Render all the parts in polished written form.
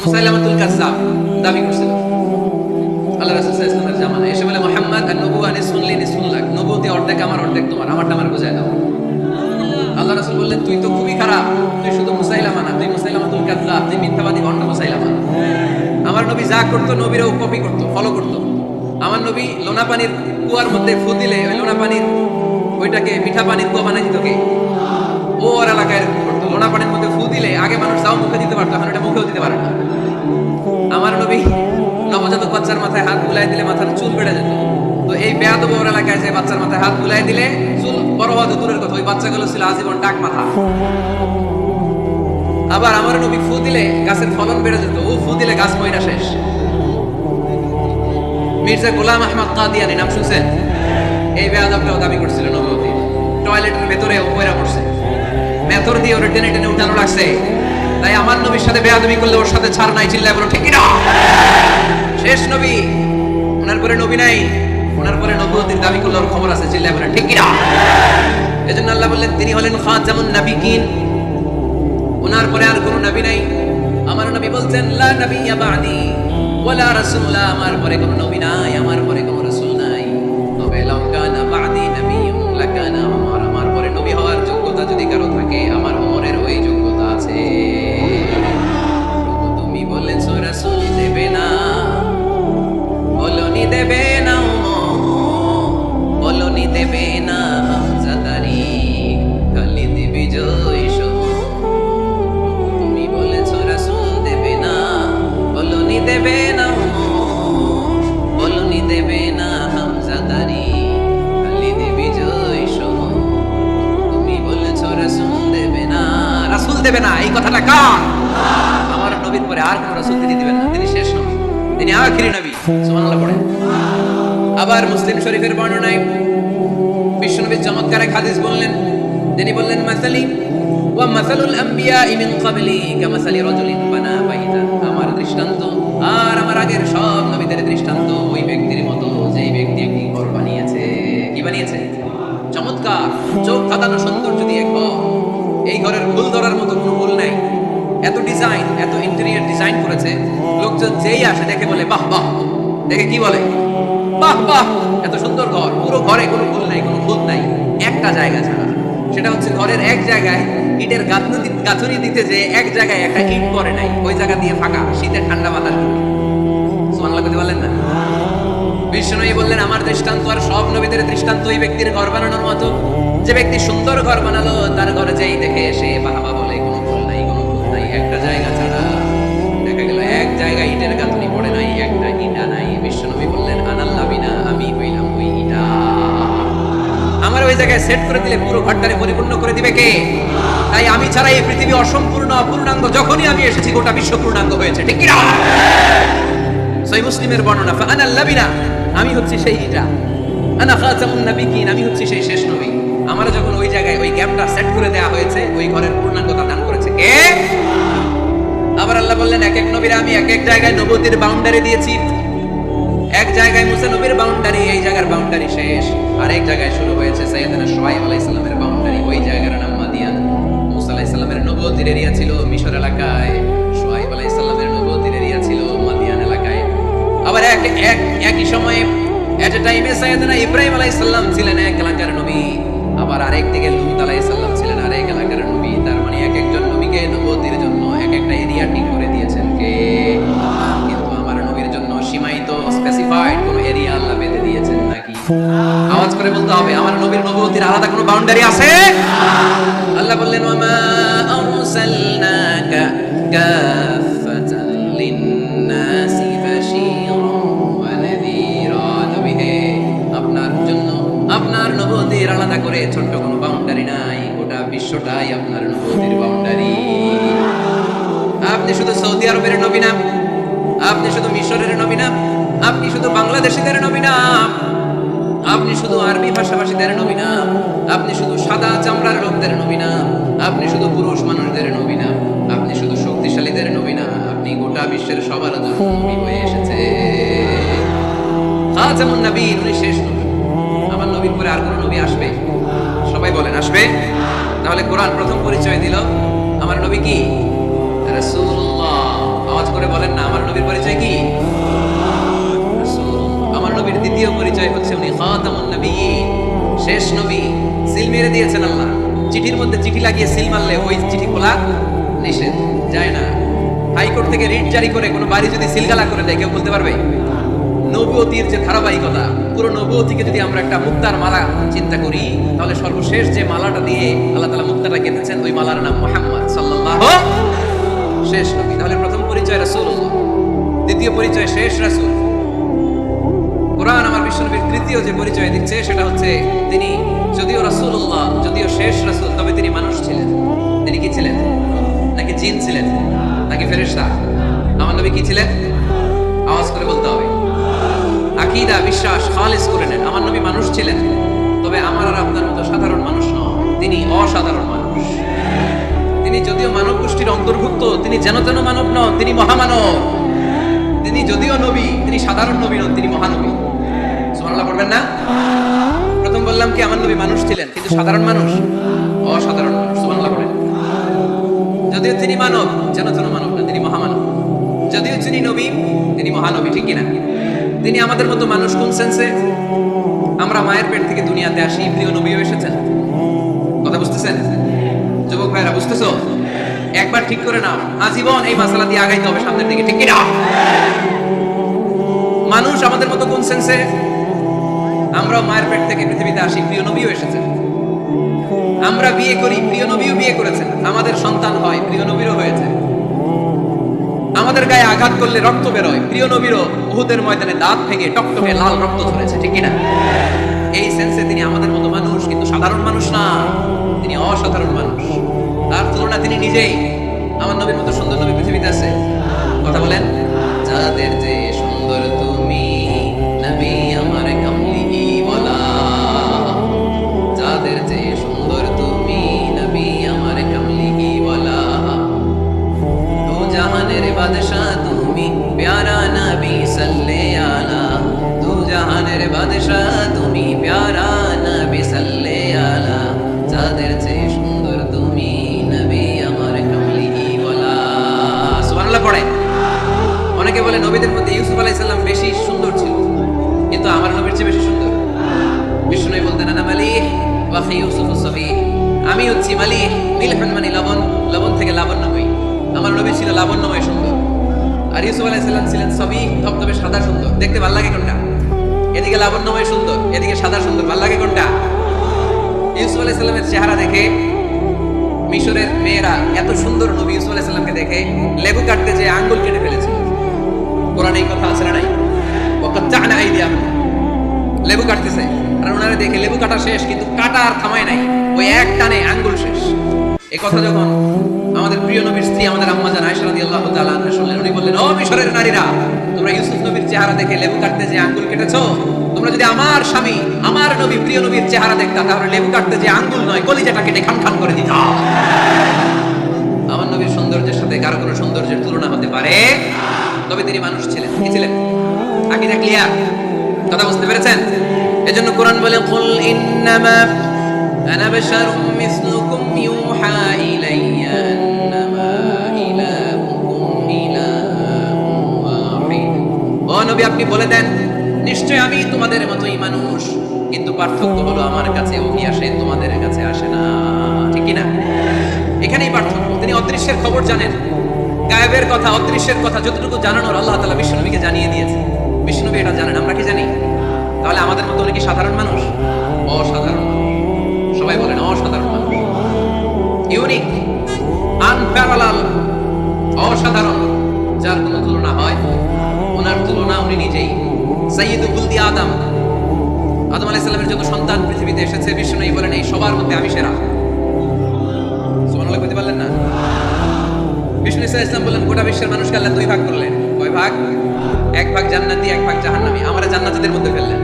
মুসাইলামাতুল কাজ্জাব দাবি করছিল আল্লাহ রাসূল সাল্লাল্লাহু আলাইহি ওয়াসাল্লামের জামানায়, এসে বলে মুহাম্মদ আন-নবুওয়া নিসফুন লি নিসফুন লাক, নবুয়তি অর্ধেক আমার অর্ধেক তোমার, আমারটা আমার বুঝায় দাও। আল্লাহ রাসূল বললেন তুই তো খুবই খারাপ, তুই শুধু মুসাইলামা না, তুই মুসাইলামাতুল কাজ্জাব, তুই মিথ্যাবাদী ভণ্ড মুসাইলামা। আমার নবী যা করতো নবীরাও কপি করতো, ফলো করতো। আমার নবী লোনা পানির কুয়ার মধ্যে ফু দিলে ওই লোনা পানির ওইটাকে মিঠা পানির কুয়া বানাই দিত কে? ও ওর এলাকায় এরকম করতো। লোনা পানির মধ্যে ফু দিলে আগে মানুষ যাও মুখে দিতে পারতো, এখন এটা মুখেও দিতে পারে না। আমার নবী নবজাতক বাচ্চার মাথায় হাত বুলাই দিলে মাথার চুল বেড়ে যেত। তো এই বেয়াদব ওর এলাকায় যে বাচ্চার মাথায় হাত বুলাই দিলে চুল বড় হওয়া তো দূরের কথা, ওই বাচ্চাগুলো ছিল আজীবন টাক মাথা। আবার আমার নবী ফু দিলে গাছের ফলন বেড়ে যেত, ও ফু দিলে গাছ মইরা শেষ। মির্জা গোলাম আহমদ কাদিয়ানী নাম শুনছেন? এই বেয়াদবটাও দাবি করছিল নবুয়তি। টয়লেটের ভেতরে ও পয়রা পড়ছে, মেথর দিয়ে ওরে টেনে টেনে উঠানো লাগছে। তাই আমার নবীর সাথে বেয়াদবি করলে ওর সাথে ছাড় নাই, চিল্লায় বলো ঠিক না? শেষ নবী, ওনার পরে নবী নাই, ওনার পরে নবুয়তির দাবি করলে ওর খবর আছে, চিল্লায় বলো ঠিক না? এজন্য আল্লাহ বললেন তিনি হলেন খাতামুন নাবিয়িন, ওনার পরে আর কোনো নবী নাই। আমার নবী বলছেন লা নাবিয়্যা বা'দি ওয়ালা রাসূলা, আমার পরে কোনো নবী নাই, আমার পরে কোনো রাসূল নাই। তবে লাউ কানা বা'দি নাবিয়্যুন লাকানা উমর, আমার পরে নবী হওয়ার যোগ্যতা যদি কারো থাকে আমার ওমরের ওই যোগ্যতা আছে। প্রভু তুমি বলেছো রাসূল দেবে না, বলনি দেবে না ওমর, বলনি দেবে না হামজা তারিক, খালিদ বিজয় দেবে না, বলনি দেবে না হামজাদারি, খালিদ বিজয় সহ, তুমি বলেছো রাসূল দেবে না। রাসূল দেবে না এই কথাটা কার? আমার নবীর পরে আর কোন রাসূল তিনি দিবেন না, তিনি শেষ নবী, তিনি আখিরি নবী। সুবহানাল্লাহ পড়ে। আবার মুসলিম শরীফের বর্ণনায় বিশ্বনবী চমৎকার এক হাদিস বললেন, তিনি বললেন মাসালি ওয়া মাসালুল আম্বিয়া মিন ক্বাবলি কামাসালি রাজুলিন বানা বাইতান, আমার দৃষ্টান্ত আর আমার আগের সব নবীদের দৃষ্টান্ত ওই ব্যক্তির মতো যেই ব্যক্তি একটি ঘর বানিয়েছে। কি বানিয়েছে? চমৎকার, চোখ ধাঁধানো সৌন্দর্য দিয়ে ঘর। এই ঘরের ভুল ধরার মতো কোনো ভুল নাই, এত ডিজাইন, এত ইন্টেরিয়র ডিজাইন করেছে, লোকজন যেই আসে দেখে বলে বাহ বাহ, দেখে কি বলে বাহ বাহ, এত সুন্দর ঘর। পুরো ঘরে কোনো ভুল নাই, কোনো ভুল নাই, একটা জায়গা ছাড়া, সেটা হচ্ছে ঘরের এক জায়গায় ইটের গাঁথুনি দিতে যে এক জায়গায় একটা ইট পড়ে নাই, ওই জায়গা দিয়ে ফাঁকা, শীতে ঠান্ডা বাতাস। সুবহানাল্লাহ কইতে বলেন না? বিশ্বনবী বললেন আমার দৃষ্টান্ত আর সব নবীদের দৃষ্টান্ত ওই ব্যক্তির ঘর বানানোর মতো, যে ব্যক্তি সুন্দর ঘর বানালো তার ঘরে যেই দেখে এসে বাহবা বলে কোনো ভুল নাই, কোনো ভুল নাই, একটা জায়গা ছাড়া। দেখা গেল এক জায়গায় ইটের গাঁথুনি পড়ে নাই, একটা ইটা নাই। বিশ্বনবী বললেন আনাল্লাহ বিনা, আমি হইলাম ওই ইটা। আমার ওই জায়গায় সেট করে দিলে পুরো ঘরটারে পরিপূর্ণ করে দিবে কে? তাই আমি ছাড়া এই পৃথিবী অসম্পূর্ণ, অপূর্ণাঙ্গ। যখনই আমি এসেছি গোটা বিশ্ব পূর্ণাঙ্গ হয়েছে, ঠিক কি না? সহিহ মুসলিমের বর্ণনা, ফাআনা আল-লাবিনা, আমি হচ্ছি সেই ইটা, আনা খাতামুন নাবিয়িন, আমি হচ্ছি সেই শেষ নবী। আমার যখন ওই জায়গায় ওই গ্যাপটা সেট করে দেয়া হয়েছে, ওই ঘরের পূর্ণাঙ্গতা দান করেছে কে? আবার আল্লাহ বললেন এক এক নবীর আমি এক এক জায়গায় নবুয়তির বাউন্ডারি দিয়েছি। এক জায়গায় মুসা নবীর বাউন্ডারি, এই জায়গার বাউন্ডারি শেষ। আর এক জায়গায় শুরু হয়েছে সাইয়েদনা শুআয়ব আলাইহিস সালামের বাউন্ডারি, ওই জায়গার নাম মাদিয়ান। মুসা আলাইহিস সালামের নবুয়তির এরিয়া ছিল মিশর এলাকায়, শুআয়ব আলাইহিস সালামের নবুয়তির এরিয়া ছিল মাদিয়ান এলাকায়। আবার একই সময়ে এট এ টাইমে সাইয়েদনা ইব্রাহিম আলাইহিস সালাম ছিলেন এক এলাকার নবী, আবার আরেক দিকে লূত আলাইহিস সালাম ছিলেন আরেক এলাকার নবী। তার মানে এক একজন নবীকে নবুয়তির জন্য এক একটা এরিয়া ঠিক করে দিয়েছেন কে? কিন্তু আমার নবীর জন্য সীমায়িত স্পেসিফাইড কোন এরিয়া আল্লাহ বেঁধে দিয়েছেন নাকি? আওয়াজ করে বলতে হবে, আমার নবীর নবুয়তির আলাদা কোনো বাউন্ডারি আছে? আল্লাহ বললেন ওয়ামা আরসালনাকা কাফাতান লিন-নাসি বাশীরান ওয়া নাযীরা, নবী হে আপনার জন্য আপনার নবুয়তির আলাদা করে ছোট্ট কোনো বাউন্ডারি নাই, গোটা বিশ্বটাই আপনার নবুয়তির বাউন্ডারি। আপনি শুধু সৌদি আরবের নবী না, আপনি শুধু মিশরের নবী না, আপনি শুধু বাংলাদেশীদের নবী না, আপনি শুধু আরবি ভাষাভাষীদের নবী না, আপনি শুধু সাদা চামড়ার লোকদের নবী না, আপনি শুধু পুরুষ মানুষদের নবী না, আপনি শুধু শক্তিশালীদের নবী না, আপনি গোটা বিশ্বের সবার জন্য নবী হয়ে এসেছে। খাতামুন নাবিয়িন, উনি শেষ নবী। আমার নবীর পরে আর কোন নবী আসবে? সবাই বলেন আসবে। তাহলে কোরআন প্রথম পরিচয় দিল আমার নবী কি? রাসূলুল্লাহ। আওয়াজ করে বলেন খাতামুন নবিয়্যিন, শেষ নবী। সিল মেরে দিয়েছেন আল্লাহ। চিঠির মধ্যে চিঠি লাগিয়ে সিল মারলে ওই চিঠি খোলা নিষেধ, যায় না। হাইকোর্ট থেকে রিট জারি করে কোনো বাড়ি যদি সিলগালা করে দেয় কেউ বলতে পারবে? নবুয়তির যে ধারাবাহিকতা, পুরো নবুয়তিকে যদি আমরা একটা মুক্তার মালা চিন্তা করি, তাহলে সর্বশেষ যে মালাটা দিয়ে আল্লাহ তাআলা মুক্তাটা গেঁথেছেন ওই মালার নাম মুহাম্মদ সাল্লাল্লাহু, শেষ নবী। তাহলে প্রথম পরিচয় রাসূলুল্লাহ, দ্বিতীয় পরিচয় শেষ রাসূল। কোরআন আমার বিশ্বনবীর তৃতীয় যে পরিচয় দিচ্ছে সেটা হচ্ছে তিনি যদিও রাসূলুল্লাহ, যদিও শেষ রাসূল, তবে তিনি মানুষ ছিলেন। তিনি কি ছিলেন? নাকি জিন ছিলেন? নাকি ফেরেশতা? আমার নবী কি ছিলেন? আওয়াজ করে বলতে হবে। আকীদা, বিশ্বাস খালিস করে নেন। আমার নবী মানুষ ছিলেন, তবে আমার আর আপনার মতো সাধারণ মানুষ নন, তিনি অসাধারণ মানুষ। তিনি যদিও মানব গোষ্ঠীর অন্তর্ভুক্ত, তিনি যেন তেন মানব নন, তিনি মহামানব। তিনি যদিও নবী, তিনি সাধারণ নবী নন, তিনি মহানবী। সুবহানাল্লাহ পড়বেন না? প্রথম বললাম কি আমার নবী মানুষ ছিলেন, কিন্তু সাধারণ মানুষ, অসাধারণ মানুষ। সুবহানাল্লাহ পড়েন। যদিও তিনি মানব, যেন তেন মানব না, তিনি মহামানব। যদিও তিনি নবী, তিনি মহানবী, ঠিক কিনা? তিনি আমাদের মতো মানুষ কোন সেন্সে? আমরা মায়ের পেট থেকে দুনিয়াতে আসি, প্রিয় নবীও এসেছেন। কথা বুঝতেছেন যুবক ভাইরা? বুঝতেছো? একবার ঠিক করে নাও, আজীবন এই মাসালা দিয়ে আগাইতে হবে সামনের দিকে, ঠিক কিনা? মানুষ আমাদের মতো কোন সেন্সে? আমরাও মায়ের পেট থেকে পৃথিবীতে আসি, প্রিয় নবীও এসেছেন। আমরা বিয়ে করি, প্রিয় নবীও বিয়ে করেছেন। আমাদের সন্তান হয়, প্রিয় নবীরও হয়েছে। আমাদের গায়ে আঘাত করলে রক্ত বেরোয়, প্রিয় নবীরও উহুদের ময়দানে দাঁত ভেঙে টকটকে লাল রক্ত ঝরেছে, ঠিক কিনা? এই সেন্সে তিনি আমাদের মতো মানুষ, কিন্তু সাধারণ মানুষ না, তিনি অসাধারণ মানুষ। তার তুলনা তিনি নিজেই। আমার নবীর মতো সুন্দর নবী পৃথিবীতে আছে? কথা বলেন। যাদের যে সুন্দর তুমি নবী আমার কামলি ওয়ালা, যাদের যে সুন্দর তুমি নবী আমার কামলি ওয়ালা, দু জাহানের বাদশা তুমি প্যারা নবী সাল্লে আলা, দু জাহানের বাদশা তুমি প্যারা নবী সাল্লে আলা, যাদের যে সুন্দর তুমি নবী আমার কামলি ওয়ালা। সুবহানাল্লাহ পড়ে। অনেকে বলে নবীদের মধ্যে ইউসুফ আলাইহিস সালাম বেশি সুন্দর ছিল, কিন্তু আমার নবীর চেয়ে বেশি সুন্দর। বিষ্ণু বলতেন আনা মালিহ ওয়া ফি ইউসুফ সাবিহ, আমি হচ্ছি মালিহ, মিলহুন মানে লবণ, লবণ থেকে লাবণ্যময়। আমার নবী ছিল লাবণ্যময় সুন্দর, আর ইউসুফ আলাইহিস সালাম ছিলেন সাবিহ, ধবধবে সাদা সুন্দর। দেখতে ভালো লাগে কোনটা? এদিকে লাবণ্যময় সুন্দর, এদিকে সাদা সুন্দর, ভালো লাগে কোনটা? ইউসুফ আলাইহিস সালামের চেহারা দেখে মিশরের মেয়েরা এত সুন্দর নবী ইউসুফ আলাইহিস সালামকে দেখে লেবু কাটতে যে আঙ্গুল কেটে ফেলেছিল। কোরআনে এই কথা আছে না নাই? ওয়াকাত্তা'না আইদিয়াহুম, লেবু কাটতেছে, আর ওনারা দেখে লেবু কাটা শেষ, কিন্তু কাটা আর থামায় নাই, ওই এক টানে আঙ্গুল শেষ। এই কথা যখন আমাদের প্রিয় নবীর স্ত্রী আমাদের আম্মা জান আয়েশা রাদিয়াল্লাহু তাআলা আনহা শুনলেন, উনি বললেন, ও মিশরের নারীরা, তোমরা ইউসুফ নবীর চেহারা দেখে লেবু কাটতে যে আঙ্গুল কেটেছো, তোমরা যদি আমার স্বামী, আমার নবী, প্রিয় নবীর চেহারা দেখতা, তাহলে লেবু কাটতে যে আঙ্গুল নয়, কলিজাটা কেটে খান খান করে দিতা। আমার নবীর সৌন্দর্যের সাথে কারো কোনো সৌন্দর্যের তুলনা হতে পারে? তবে তিনি মানুষ ছিলেন। কি ছিলেন? আকীদা ক্লিয়ার? কথা বুঝতে পেরেছেন? এজন্য কোরআন বলে, কুল ইন্নামা আনা বাশারুম মিসলুকুম ইউহা ইলাইয়া আন্নামা ইলাহুকুম ইলাহুন ওয়াহিদ। ও নবী, আপনি বলে দেন, নিশ্চয় আমি তোমাদের মতোই মানুষ, কিন্তু পার্থক্য হলো আমার কাছে ওহী আসে, তোমাদের কাছে আসে না, ঠিক কি না? এখানেই পার্থক্য। তিনি অদৃশ্যের খবর জানেন, গায়েবের কথা, অদৃশ্যের কথা যতটুকু জানানোর আল্লাহ তাআলা বিশ্বনবীকে জানিয়ে দিয়েছে। বিশ্বনবী এটা জানেন, আমরা কি জানি? তাহলে আমাদের মতো উনি কি সাধারণ মানুষ? অসাধারণ মানুষ। সবাই বলেন অসাধারণ মানুষ, ইউনিক, আনপ্যারালাল, অসাধারণ, যার কোনো তুলনা হয়? ওনার তুলনা উনি নিজেই। সাইয়্যিদুল কুলদি আদম, আদম আলাইহিস সালামের যত সন্তান পৃথিবীতে এসেছে, বিশ্বনবী বলেন এই সবার মধ্যে আমি সেরা। সুবহানাল্লাহ বলতে পারলেন না? বিষ্ণু ইসা ইসলাম বললেন, গোটা বিশ্বের মানুষকে আল্লাহ দুই ভাগ করলেন। কয় ভাগ? এক ভাগ জান্নাতি, এক ভাগ জাহান্নামী। আমারে জান্নাতীদের মধ্যে ফেললেন।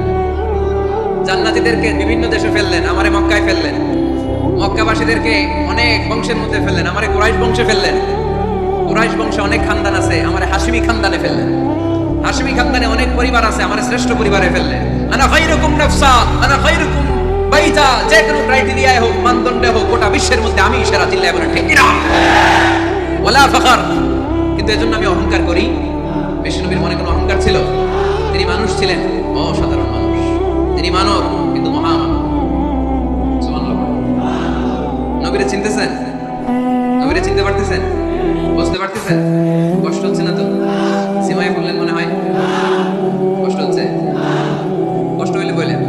জান্নাতীদেরকে বিভিন্ন দেশে ফেললেন, আমারে মক্কায় ফেললেন। মক্কাবাসীদেরকে অনেক বংশের মধ্যে ফেললেন, আমারে কুরাইশ বংশে ফেললেন। কুরাইশ বংশে অনেক খানদান আছে, আমারে হাশিমি খানদানে ফেললেন। হাশিমি খানদানে অনেক পরিবার আছে, আমারে শ্রেষ্ঠ পরিবারে ফেললেন। আনা খায়রুকুম নাফসা, আনা খায়রুকুম বাইতা, যে কোনো ক্রাইটেরিয়ায় হোক, মানদণ্ডে হোক, গোটা বিশ্বের মধ্যে আমি সেরা। চিল্লায় বলেন ঠিক কিনা? ওয়ালা ফাখর। কিন্তু এজন্য আমি অহংকার করি? বিশ্বনবীর মনে কোনো অহংকার ছিল? তিনি মানুষ ছিলেন, অসাধারণ মানুষ। তিনি তিনি মানব কিন্তু মহামানব। সুবহানাল্লাহ। নবীরে চিনতেছেন? নবীরে চিনতে পারতেছেন? বুঝতে পারতেছেন? কষ্ট হচ্ছে না তো? সীমায় বললেন মনে হয় কষ্ট হচ্ছে। কষ্ট হইলে বললেন।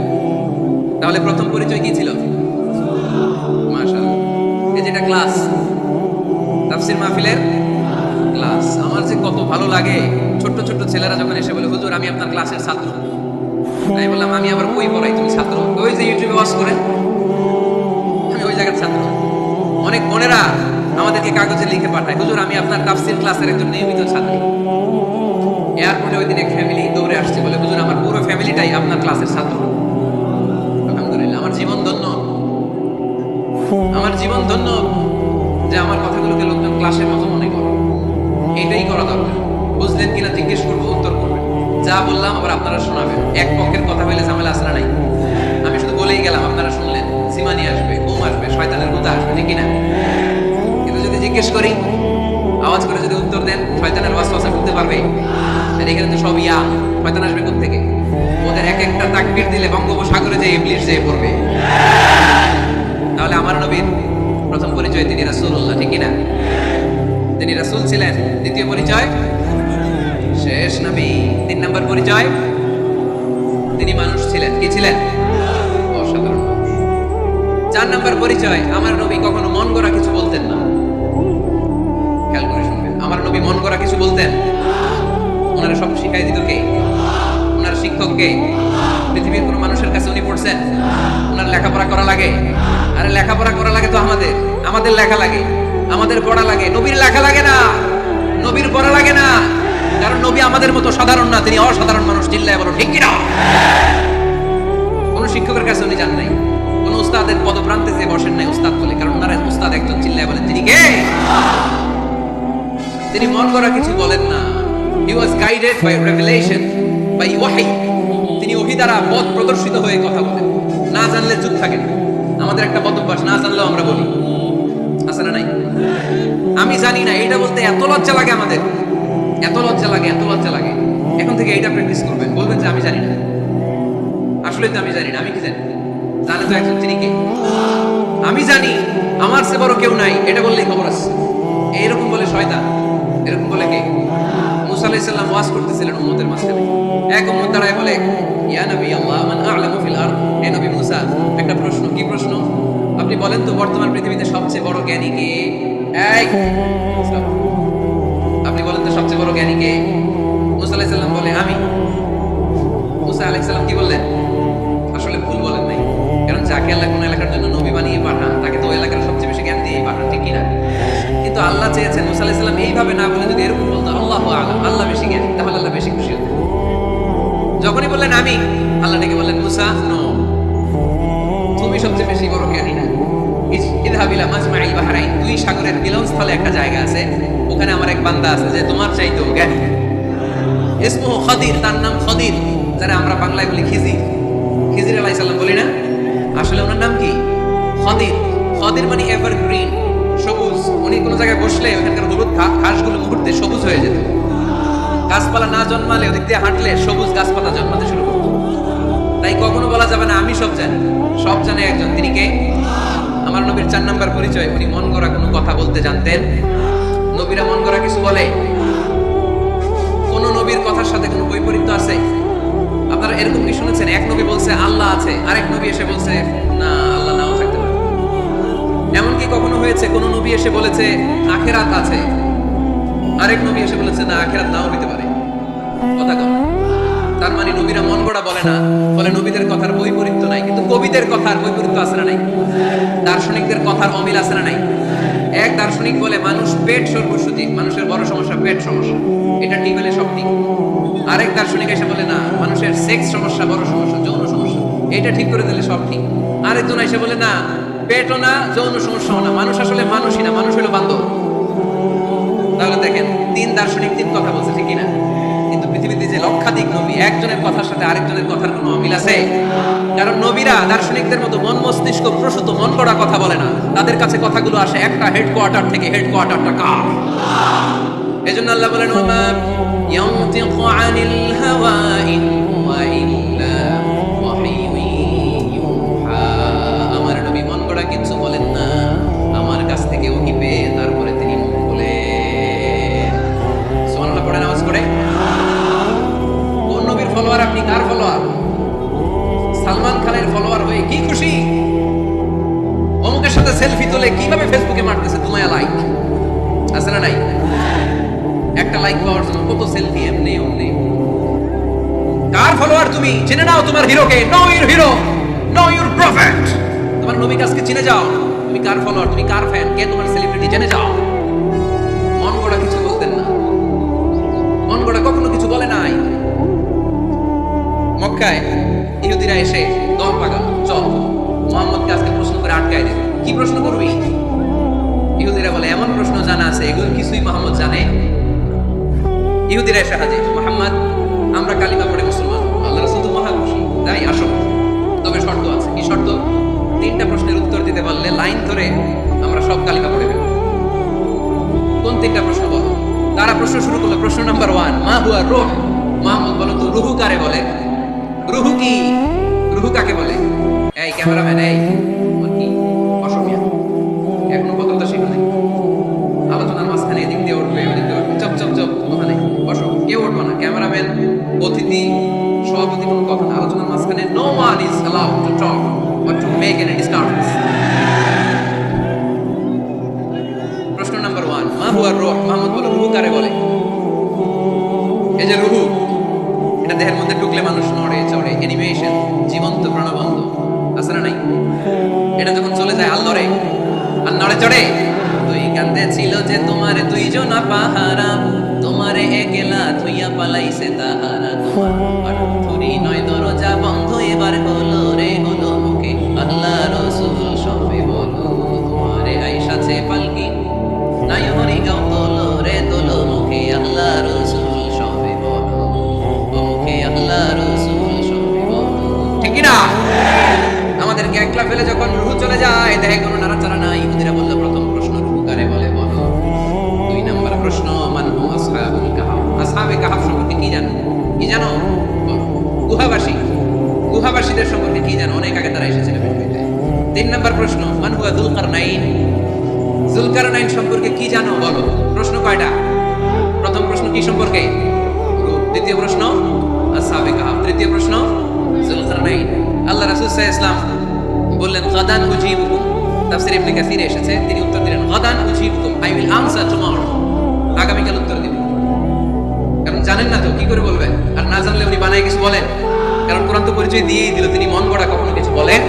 তাহলে প্রথম পরিচয় কি ছিল? মাশাআল্লাহ। এই যেটা ক্লাস, তাফসীর মাহফিলের ক্লাস, আমার যে কত ভালো লাগে। ছোট্ট ছোট্ট ছেলেরা যখন এসে বলে হুজুর আমি আপনার ক্লাসের ছাত্র, তাই বললাম আমি আবার বই পড়াই, তুমি ছাত্র? ওই যে ইউটিউবে ওয়াজ করে, আমি ওই জায়গার ছাত্র। অনেক বোনেরা আমাদেরকে কাগজে লিখে পাঠায়, হুজুর আমি আপনার তাফসীর ক্লাসের একজন নিয়মিত ছাত্রী। এয়ারপোর্টে ওই দিন এক ফ্যামিলি দৌড়ে আসছে, বলে হুজুর আমার পুরো ফ্যামিলিটাই আপনার ক্লাসের ছাত্র। আলহামদুলিল্লাহ, আমার জীবন ধন্য, আমার জীবন ধন্য যে আমার কথাগুলোকে লোকজন ক্লাসের মতো মনে করে। এটাই করা দরকার। বুঝলেন কিনা জিজ্ঞেস করবো, উত্তর করবেন। যা বললাম আবার আপনারা শোনাবেন। এক পক্ষের কথা বলে ঝামেলা আসলে নাই। আমি শুধু বলেই গেলাম, আপনারা শুনলেন। সীমানি আসবে, ঘুম আসবে, শয়তানের গুতা আসবে, ঠিক কিনা? কিন্তু যদি জিজ্ঞেস করি, আওয়াজ করে যদি উত্তর দেন, শয়তানের ওয়াসওয়াসা করতে পারবে? আর এখানে তো সব ইয়া, শয়তান আসবে কোত্থেকে? ওদের এক একটা তাকবীর দিলে বঙ্গোপসাগরে যে ইবলিস যেয়ে পড়বে। তাহলে আমার নবীর প্রথম পরিচয় তিনি রাসূলুল্লাহ, ঠিক কিনা? তিনি রাসূল ছিলেন। দ্বিতীয় পরিচয় শেষ নবী। 3 নম্বর পরিচয় তিনি মানুষ ছিলেন। কি ছিলেন? অসাধারণ। 4 নম্বর পরিচয়, আমার নবী কখনো মন গড়া কিছু বলতেন না। খেয়াল করে শুনবেন, আমার নবী মন গড়া কিছু বলতেন? ওনারা সব শিখাই দিত কে? ওনার শিক্ষক কে? পৃথিবীর কোনো মানুষের কাছে উনি পড়ছেন? ওনার লেখাপড়া করা লাগে? আরে লেখাপড়া করা লাগে তো আমাদের, আমাদের লেখা লাগে, আমাদের পড়া লাগে। নবীর লেখা লাগে না, নবীর পড়া লাগে না। কারণ নবী আমাদের মতো সাধারণ না, তিনি অসাধারণ মানুষ। চিল্লায় বলো ঠিক কিনা? কোন শিক্ষকের কাছে উনি যান নাই, কোন উস্তাদের পদপ্রান্তে যে বসেন নাই উস্তাদ বলে। কারণ ওনার উস্তাদ একজন। চিল্লায় বলেন তিনি কে? তিনি মন করা কিছু বলেন না। He was guided by revelation, by wahy. তিনি ওহী দ্বারা পথ প্রদর্শিত হয়ে কথা বলেন। না জানলে চুপ থাকেন। আমাদের একটা বদ অভ্যাস, না জানলেও আমরা বলি, আছে না নাই? আমি জানি না, এটা বলতে এত লজ্জা লাগে আমাদের, এত লজ্জা লাগে, এত লজ্জা লাগে। এখন থেকে এইটা প্র্যাকটিস করবেন। বলবেন যে আমি জানি না, আসলে তো আমি জানি না। আমি কি জানি? জানে তো একজন, তিনি কে? আমি জানি, আমার চেয়ে বড় কেউ নাই, এটা বললেই খবর আছে। এইরকম বলে শয়তান। এরকম বলে কে? মুসা আলাইহিস সালাম ওয়াজ করতেছিলেন উম্মতের মাঝখানে। এক উম্মত দাঁড়ায় বলে, ইয়া নবী আল্লাহ, মান আ'লামু ফিল আরদ। হে নবী মুসা, একটা প্রশ্ন। কি প্রশ্ন? আপনি বলেন তো বর্তমান পৃথিবীতে সবচেয়ে বড় জ্ঞানী কে? এই আপনি বলেন তো সবচেয়ে বড় জ্ঞানী কে? মুসা আলাইহিস সালাম বলে আমি। মুসা আলাইহিস সালাম কি বললেন? আসলে ভুল বলেন নাই। কারণ যাকে আল্লাহ কোন এলাকার জন্য নবী বানিয়ে পাঠান, তাকে তো ওই এলাকার সবচেয়ে বেশি জ্ঞান দিয়েই পাঠান, ঠিক কিনা? কিন্তু আল্লাহ চেয়েছেন মুসা আলাইহিস সালাম এইভাবে না বলে যদি এরকম বলতো, আল্লাহু আ'লাম, আল্লাহ বেশি জ্ঞানী, তাহলে আল্লাহ বেশি খুশি হতেন। যখনই বললেন আমি, আল্লাহ ডেকে বললেন মুসা নো, তুমি সবচেয়ে বেশি বড় জ্ঞানী না। ইযহাব ইলা মাজমা'ইল বাহরাইন, দুই সাগরের মিলনস্থলে একটা জায়গা আছে, ওখানে আমার এক বান্দা আছে যে তোমার চাইতেও জ্ঞানী। ইসমুহু খাদির, তার নাম খাদির, যারা আমরা বাংলায় বলি খিজির। খিজির আলাইহিস সালাম বলি না, আসলে ওনার নাম কি? খাদির। খাদির মানে এভারগ্রিন, সবুজ। উনি কোনো জায়গায় বসলে ওখানকার হলুদ ঘাসগুলো মুহূর্তে সবুজ হয়ে যেত। গাছপালা না জন্মালে ওদিক দিয়ে হাঁটলে সবুজ গাছপালা জন্মাতে শুরু করত। তাই কখনো বলা যাবে না আমি সব জানি। সব জানে একজন, তিনি কে? আমার নবীর 4 নম্বর পরিচয়, উনি মন গড়া কোনো কথা বলতে জানতেন। নবীরা মন গড়া কিছু বলে? কোন নবীর কথার সাথে কোনো বৈপরীত্য আছে? আপনারা এরকম কি শুনেছেন? এক নবী বলছে আল্লাহ আছে, আরেক নবী এসে বলছে না, আল্লাহ নাও থাকতে পারে। এমন কি কখনো হয়েছে কোন নবী এসে বলেছে আখিরাত আছে, আরেক নবী এসে বলেছে না, আখিরাত নাও হইতে পারে? কথা কম। তার মানে নবীরা মন গড়া বলে না, বলে নবীদের কথার বৈপরীত্য নাই। কিন্তু কবিদের কথার বৈপরীত্য আছে না নাই? দার্শনিকদের কথার অমিল আছে না নাই? এক দার্শনিক বলে মানুষ পেট সর্বসুচিক, মানুষের বড় সমস্যা পেট সমস্যা, এটা ঠিক হলে সব ঠিক। আরেক দার্শনিক এসে বলে না, মানুষের সেক্স সমস্যা বড় সমস্যা, যৌন সমস্যা, এটা ঠিক করে দিলে সব ঠিক। আরেকজন এসে বলে না, পেটও না, যৌন সমস্যাও না, মানুষ আসলে মানুষই না, মানুষ হলো বান্দর। তাহলে দেখেন 3 দার্শনিক 3 কথা বলছে, ঠিক না? কিন্তু পৃথিবীতে যে লক্ষাধিক নবী, একজনের কথার সাথে আরেকজনের কথার কোনো অমিল আছে? কারণ নবীরা দার্শনিকদের মতো মন মস্তিষ্ক প্রসূত মন গড়া কথা বলে না। তাদের কাছে কথাগুলো আসে একটা হেডকোয়ার্টার থেকে। হেডকোয়ার্টারটা কার? এজন্য আল্লাহ বলেন, ওমা ইয়ানতিকু আনিল হাওয়া ইন হুয়া ইল্লা ওয়াহিয়ুন কত সেলফি এমনি এমনি। কার ফলোয়ার তুমি? জেনে নাও তোমার হিরোকে। Know your hero, know your prophet. তোমার নবী কাজকে চিনে যাও। তুমি কার ফলোয়ার, তুমি কার ফ্যান, কে তোমার সেলিব্রিটি জেনে যাও। মন গড়া কিছু বলতেন না, মন গড়া কখনো কিছু বলে নাই। মক্কায় ইহুদিরা এসে দল পাকাল, চল মুহাম্মদকে আজকে প্রশ্ন করে আটকায় দে। কি প্রশ্ন করবি? ইহুদিরা বলে এমন প্রশ্ন জানা আছে এগুলো কিছুই মুহাম্মদ জানে। ইহুদিরা এসে হাজির, মুহাম্মদ আমরা কালিমা পড়ে মুসলমান, আল্লাহ রাসূল তো মহা খুশি, তাই আসো, তবে শর্ত আছে। কি শর্ত? 3টা প্রশ্নের উত্তর দিতে পারলে লাইন ধরে আমরা সব কালিমা পড়ে ফেলব। কোন 3টা প্রশ্ন বলো? তারা প্রশ্ন শুরু করলো। প্রশ্ন নাম্বার 1, মা হুয়া রূহ। মুহাম্মদ বলো তো রুহু কারে বলে? রুহু কি? রুহু কাকে বলে? এই ক্যামেরাম্যান, এই ওর কি অসমীয়া এখনো কতটা শিখো নাই। আলোচনার মাঝখানে এদিক দিয়ে উঠবে, ওদিক দিয়ে উঠবে, চপ চপ চপ, ওখানে বসো, কেউ উঠবে না। ক্যামেরাম্যান, অতিথি, সভাপতি কোনো কথা না। আলোচনার মাঝখানে no one is allowed to talk or to make any disturbance. প্রশ্ন নাম্বার 1, মা হুয়া রূহ। মুহাম্মদ বলো রুহু কারে বলে? এই যে রুহু, এটা দেহের মধ্যে ঢুকলে মানুষ নড়ে চড়ে, অ্যানিমেশন, জীবন্ত প্রাণবন্ত আছে না নাই? এটা যখন চলে যায় আর লড়ে আর নড়ে চড়ে। তুই কান্দে ছিল যে তোমারে দুইজন পাহারা, তোমারে একলা থুইয়া পালাইছে তাহারা। তোমার থুরি নয় দরজা বন্ধ, এবার হলো রে হলো মুখে আল্লাহ রাসূল সবে বলো। তোমারে আইসাছে পালকি নাই হরি গাও তোলো রে তোলো, মুখে আল্লাহ রাসূল সবে বলো, মুখে আল্লাহ রাসূল সবে বলো। ঠিক কি না? আমাদেরকে একলা ফেলে যখন রূহ চলে যায়, দেখে কোনো নাড়াচাড়া নাই। ইহুদিরা বলল প্রথম প্রশ্ন রূহ কারে বলে বলো। 2 নাম্বার প্রশ্ন, মান হু আসহাবুল কাহফ। আসহাবে কাহফ সম্পর্কে কি জানো? কি জানো বলো। গুহাবাসী, গুহাবাসীদের সম্পর্কে কি জানো? অনেক আগে তারা এসেছিল পৃথিবীতে। 3 নাম্বার প্রশ্ন, মান হুয়া যুলকারনাইন। যুলকারনাইন সম্পর্কে কি জানো বলো। প্রশ্ন কয়টা? প্রথম প্রশ্ন কি সম্পর্কে? রূহ। দ্বিতীয় প্রশ্ন আসহাবে কাহফ। তৃতীয় প্রশ্ন যুলকারনাইন। আল্লাহ রাসূল সাল্লাল্লাহু আলাইহি ওয়াসাল্লাম বললেন গাদান উজিবুকুম। তাফসীর ইবনে কাসিরে এসেছে, তিনি উত্তর দিলেন গাদান উজিবুকুম, আই উইল আনসার টুমরো। আগামীকাল উত্তর দিব। কারণ জানেন না তো কি করে বলবেন, আর না জানলে উনি বানায় কিছু বলেন। কারণ কোরআন তো পরিচয় দিয়েই দিল, তিনি মন গড়া কখনো কিছু বলেন